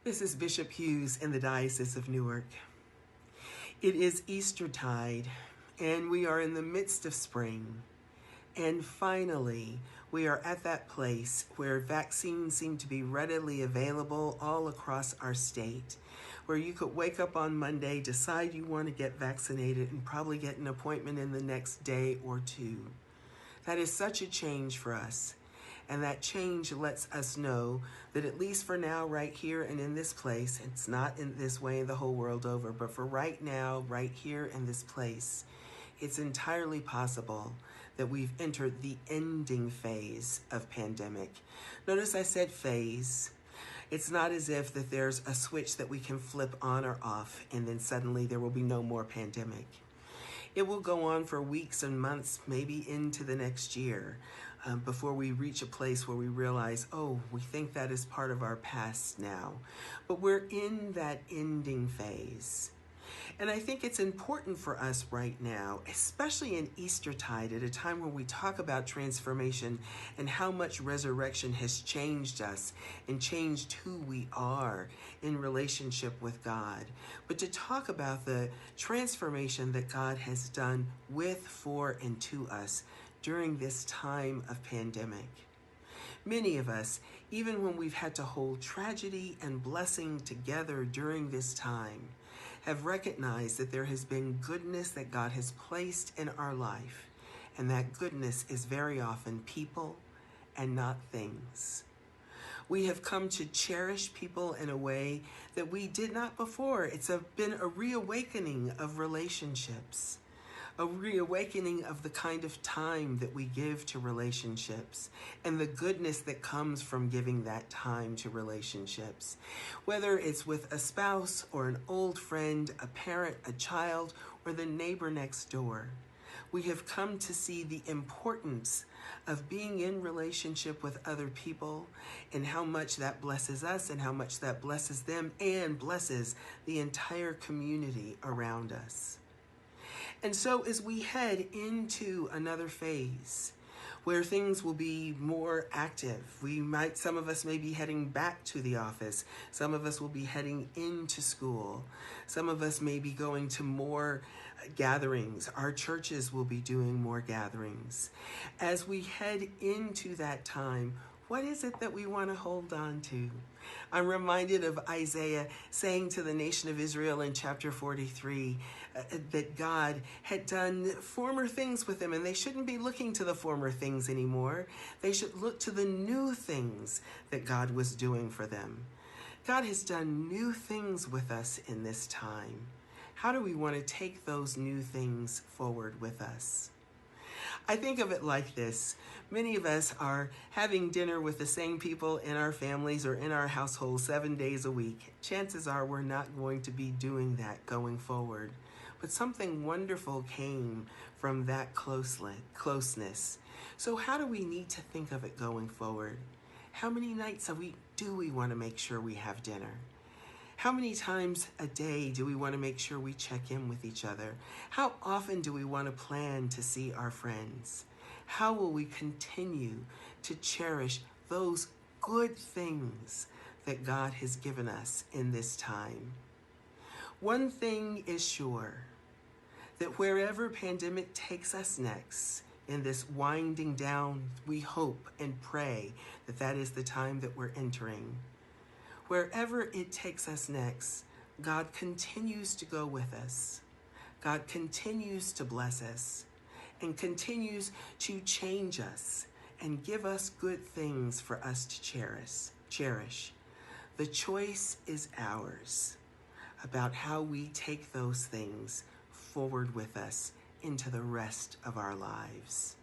This is Bishop Hughes in the Diocese of Newark. It is Eastertide, and we are in the midst of spring. And finally, we are at that place where vaccines seem to be readily available all across our state, where you could wake up on Monday, decide you want to get vaccinated, and probably get an appointment in the next day or two. That is such a change for us. And that change lets us know that at least for now, right here and in this place, it's not in this way the whole world over, but for right now, right here in this place, it's entirely possible that we've entered the ending phase of pandemic. Notice I said phase. It's not as if that there's a switch that we can flip on or off and then suddenly there will be no more pandemic. It will go on for weeks and months, maybe into the next year, before we reach a place where we realize, oh, we think that is part of our past now. But we're in that ending phase. And I think it's important for us right now, especially in Eastertide, at a time when we talk about transformation and how much resurrection has changed us and changed who we are in relationship with God. But to talk about the transformation that God has done with, for, and to us during this time of pandemic. Many of us, even when we've had to hold tragedy and blessing together during this time, have recognized that there has been goodness that God has placed in our life, and that goodness is very often people and not things. We have come to cherish people in a way that we did not before. It's been a reawakening of relationships, a reawakening of the kind of time that we give to relationships and the goodness that comes from giving that time to relationships. Whether it's with a spouse or an old friend, a parent, a child, or the neighbor next door, we have come to see the importance of being in relationship with other people and how much that blesses us and how much that blesses them and blesses the entire community around us. And so as we head into another phase where things will be more active, some of us may be heading back to the office, some of us will be heading into school, some of us may be going to more gatherings, our churches will be doing more gatherings. As we head into that time, what is it that we want to hold on to? I'm reminded of Isaiah saying to the nation of Israel in chapter 43 that God had done former things with them, and they shouldn't be looking to the former things anymore. They should look to the new things that God was doing for them. God has done new things with us in this time. How do we want to take those new things forward with us? I think of it like this. Many of us are having dinner with the same people in our families or in our household 7 days a week. Chances are we're not going to be doing that going forward. But something wonderful came from that closeness. So how do we need to think of it going forward? How many nights a week do we want to make sure we have dinner? How many times a day do we want to make sure we check in with each other? How often do we want to plan to see our friends? How will we continue to cherish those good things that God has given us in this time? One thing is sure, that wherever pandemic takes us next, in this winding down, we hope and pray that that is the time that we're entering. Wherever it takes us next, God continues to go with us. God continues to bless us and continues to change us and give us good things for us to cherish. The choice is ours about how we take those things forward with us into the rest of our lives.